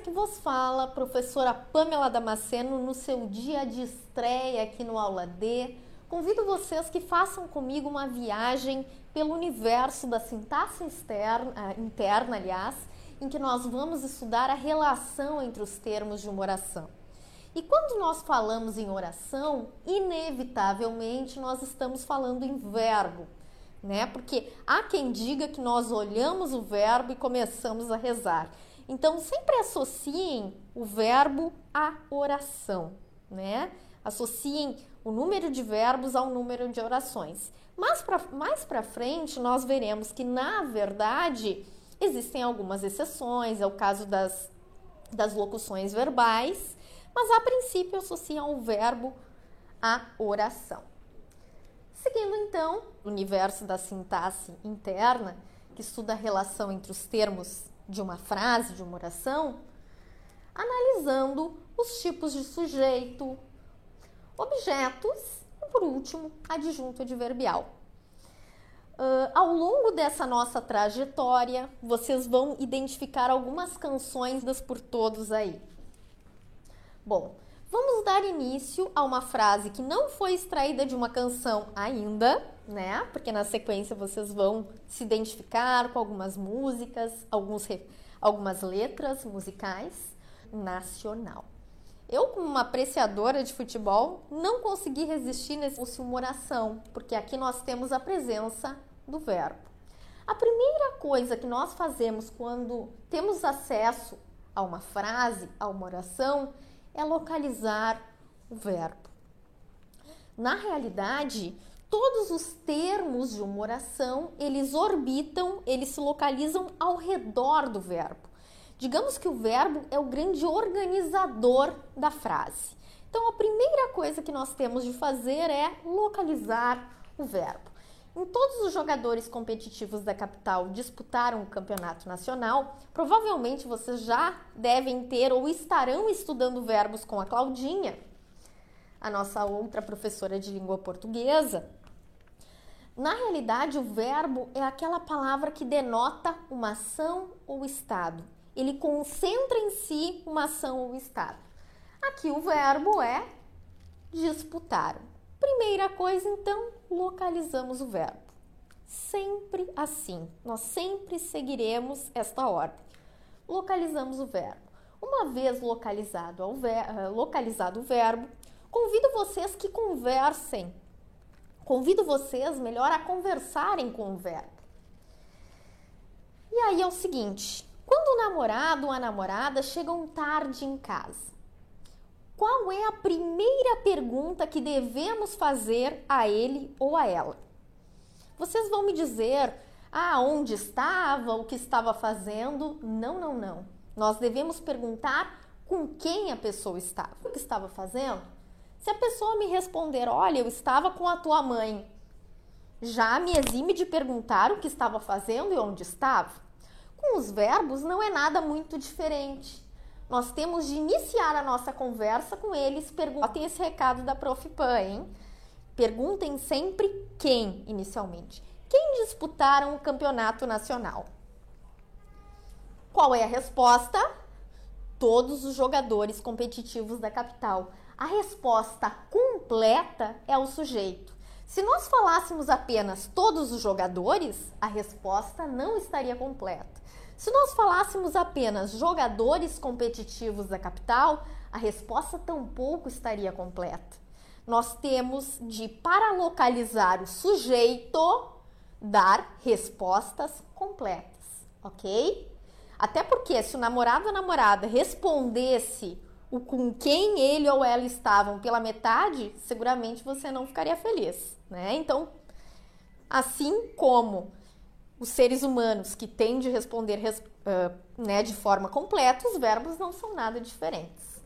que vos fala, professora Pamela Damasceno, no seu dia de estreia aqui no Aula D. Convido vocês que façam comigo uma viagem pelo universo da sintaxe interna, em que nós vamos estudar a relação entre os termos de uma oração. E quando nós falamos em oração, inevitavelmente nós estamos falando em verbo, né? Porque há quem diga que nós olhamos o verbo e começamos a rezar. Então, sempre associem o verbo à oração, né? Associem o número de verbos ao número de orações. Mas mais para frente, nós veremos que, na verdade, existem algumas exceções, é o caso das locuções verbais, mas, a princípio, associam o verbo à oração. Seguindo, então, o universo da sintaxe interna, que estuda a relação entre os termos de uma frase, de uma oração, analisando os tipos de sujeito, objetos e, por último, adjunto adverbial. Ao longo dessa nossa trajetória, vocês vão identificar algumas canções das por todos aí. Bom, vamos dar início a uma frase que não foi extraída de uma canção ainda, né? Porque na sequência vocês vão se identificar com algumas músicas, algumas letras musicais nacional. Eu, como uma apreciadora de futebol, não consegui resistir nesse uma oração, porque aqui nós temos a presença do verbo. A primeira coisa que nós fazemos quando temos acesso a uma frase, a uma oração, é localizar o verbo. Na realidade, todos os termos de uma oração, eles orbitam, eles se localizam ao redor do verbo. Digamos que o verbo é o grande organizador da frase. Então, a primeira coisa que nós temos de fazer é localizar o verbo. Em todos os jogadores competitivos da capital disputaram o campeonato nacional, provavelmente vocês já devem ter ou estarão estudando verbos com a Claudinha, a nossa outra professora de língua portuguesa. Na realidade, o verbo é aquela palavra que denota uma ação ou estado. Ele concentra em si uma ação ou estado. Aqui o verbo é disputaram. Primeira coisa, então, localizamos o verbo. Sempre assim, nós sempre seguiremos esta ordem. Localizamos o verbo. Uma vez localizado o verbo, convido vocês que conversem. Convido vocês, melhor, a conversarem com o verbo. E aí é o seguinte, quando o namorado ou a namorada chegam tarde em casa, qual é a primeira pergunta que devemos fazer a ele ou a ela? Vocês vão me dizer, onde estava, o que estava fazendo? Não. Nós devemos perguntar com quem a pessoa estava. O que estava fazendo? Se a pessoa me responder, olha, eu estava com a tua mãe, já me exime de perguntar o que estava fazendo e onde estava? Com os verbos não é nada muito diferente. Nós temos de iniciar a nossa conversa com eles. Perguntem esse recado da Prof. Pan, hein? Perguntem sempre quem, inicialmente. Quem disputaram o campeonato nacional? Qual é a resposta? Todos os jogadores competitivos da capital. A resposta completa é o sujeito. Se nós falássemos apenas todos os jogadores, a resposta não estaria completa. Se nós falássemos apenas jogadores competitivos da capital, a resposta tampouco estaria completa. Nós temos de, para localizar o sujeito, dar respostas completas, ok? Até porque se o namorado ou a namorada respondesse o com quem ele ou ela estavam pela metade, seguramente você não ficaria feliz, né? Então, assim como os seres humanos que têm de responder de forma completa, os verbos não são nada diferentes.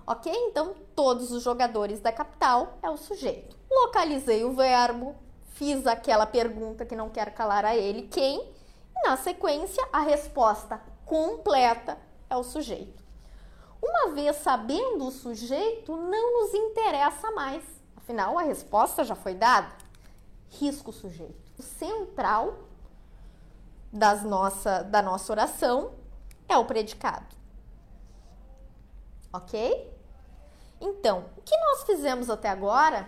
Ok? Então, todos os jogadores da capital é o sujeito. Localizei o verbo, fiz aquela pergunta que não quero calar a ele, quem? E, na sequência, a resposta completa é o sujeito. Uma vez sabendo o sujeito, não nos interessa mais. Afinal, a resposta já foi dada. Risco o sujeito. O central da nossa oração é o predicado. ok? Então, o que nós fizemos até agora?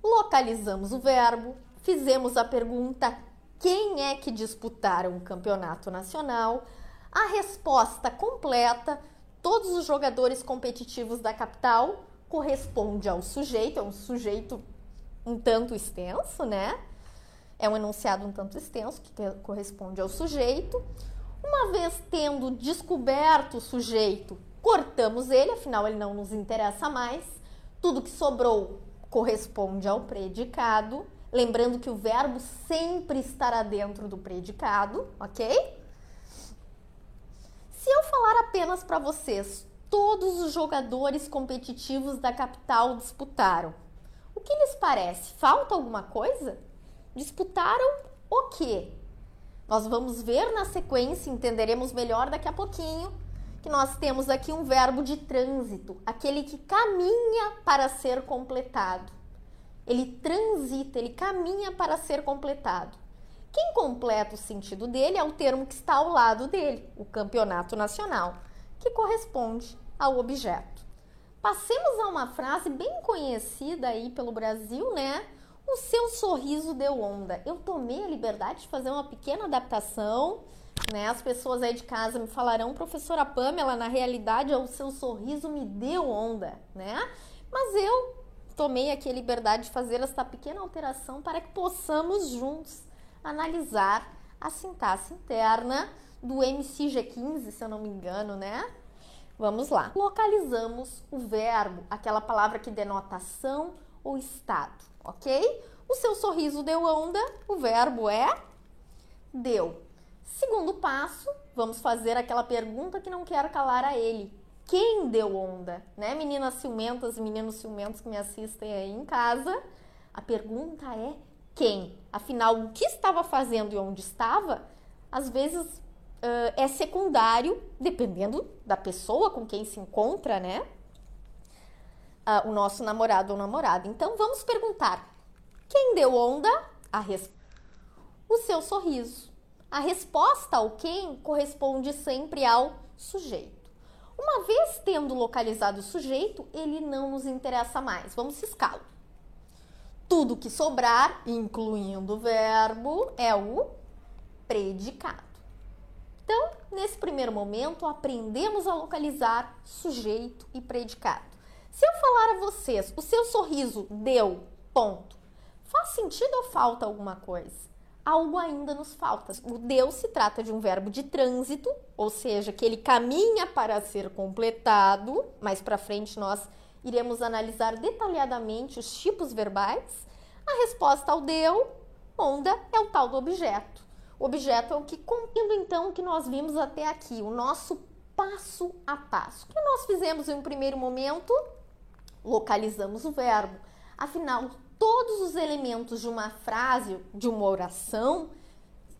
Localizamos o verbo, fizemos a pergunta quem é que disputaram o campeonato nacional, a resposta completa, todos os jogadores competitivos da capital, corresponde ao sujeito, é um sujeito um tanto extenso, né? É um enunciado um tanto extenso que corresponde ao sujeito. Uma vez tendo descoberto o sujeito, cortamos ele, afinal ele não nos interessa mais. Tudo que sobrou corresponde ao predicado. Lembrando que o verbo sempre estará dentro do predicado, ok? Se eu falar apenas para vocês, todos os jogadores competitivos da capital disputaram. O que lhes parece? Falta alguma coisa? Disputaram o quê? Nós vamos ver na sequência, entenderemos melhor daqui a pouquinho, que nós temos aqui um verbo de trânsito, aquele que caminha para ser completado. Ele transita, ele caminha para ser completado. Quem completa o sentido dele é o termo que está ao lado dele, o campeonato nacional, que corresponde ao objeto. Passemos a uma frase bem conhecida aí pelo Brasil, né? O seu sorriso deu onda. Eu tomei a liberdade de fazer uma pequena adaptação, né? As pessoas aí de casa me falarão, professora Pamela, na realidade o seu sorriso me deu onda, né? Mas eu tomei aqui a liberdade de fazer esta pequena alteração para que possamos juntos analisar a sintaxe interna do MCG15, se eu não me engano, né? Vamos lá. Localizamos o verbo, aquela palavra que denota ação ou estado, ok? O seu sorriso deu onda, o verbo é deu. Segundo passo, vamos fazer aquela pergunta que não quer calar a ele. Quem deu onda? Né, meninas ciumentas e meninos ciumentos que me assistem aí em casa? A pergunta é quem? Afinal, o que estava fazendo e onde estava, às vezes é secundário, dependendo da pessoa com quem se encontra, né? O nosso namorado ou namorada. Então, vamos perguntar. Quem deu onda? O seu sorriso. A resposta ao quem corresponde sempre ao sujeito. Uma vez tendo localizado o sujeito, ele não nos interessa mais. Vamos ciscá-lo. Tudo que sobrar, incluindo o verbo, é o predicado. Então, nesse primeiro momento, aprendemos a localizar sujeito e predicado. Se eu falar a vocês, o seu sorriso deu, ponto. Faz sentido ou falta alguma coisa? Algo ainda nos falta. O deu se trata de um verbo de trânsito, ou seja, que ele caminha para ser completado. Mais para frente nós iremos analisar detalhadamente os tipos verbais. A resposta ao deu, onda, é o tal do objeto. O objeto é o que contendo então o que nós vimos até aqui, o nosso passo a passo. O que nós fizemos em um primeiro momento? Localizamos o verbo. Afinal, todos os elementos de uma frase, de uma oração,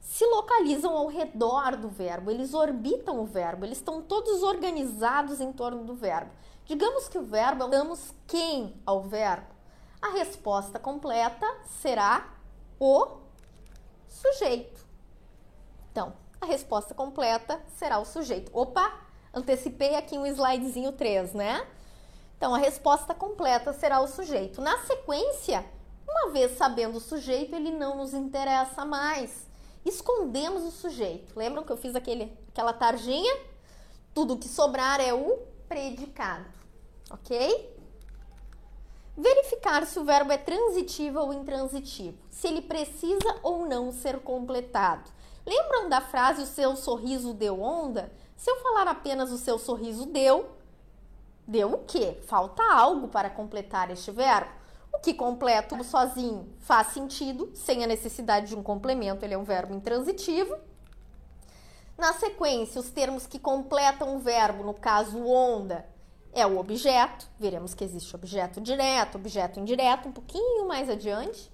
se localizam ao redor do verbo, eles orbitam o verbo, eles estão todos organizados em torno do verbo. Digamos que o verbo, damos quem ao verbo? A resposta completa será o sujeito. Então, a resposta completa será o sujeito. Opa, antecipei aqui um slidezinho 3, né? Então, a resposta completa será o sujeito. Na sequência, uma vez sabendo o sujeito, ele não nos interessa mais. Escondemos o sujeito. Lembram que eu fiz aquela tarjinha? Tudo que sobrar é o predicado, ok? Verificar se o verbo é transitivo ou intransitivo. Se ele precisa ou não ser completado. Lembram da frase o seu sorriso deu onda? Se eu falar apenas o seu sorriso deu o quê? Falta algo para completar este verbo. O que completo sozinho faz sentido, sem a necessidade de um complemento, ele é um verbo intransitivo. Na sequência, os termos que completam o verbo, no caso onda, é o objeto. Veremos que existe objeto direto, objeto indireto, um pouquinho mais adiante.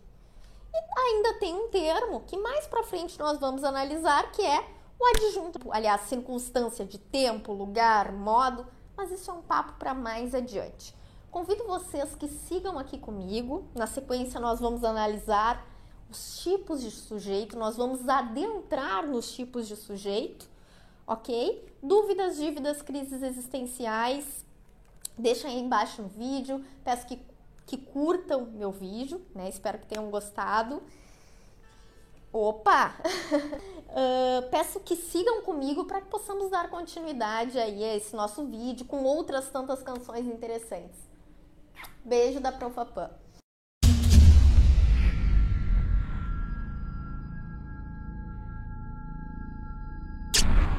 E ainda tem um termo que mais para frente nós vamos analisar, que é o adjunto. Aliás, circunstância de tempo, lugar, modo, mas isso é um papo para mais adiante. Convido vocês que sigam aqui comigo. Na sequência, nós vamos analisar os tipos de sujeito, nós vamos adentrar nos tipos de sujeito, ok? Dúvidas, dívidas, crises existenciais, Deixa aí embaixo no vídeo, peço que curtam meu vídeo, né? Espero que tenham gostado. Opa! Peço que sigam comigo para que possamos dar continuidade aí a esse nosso vídeo com outras tantas canções interessantes. Beijo da Profa Pan.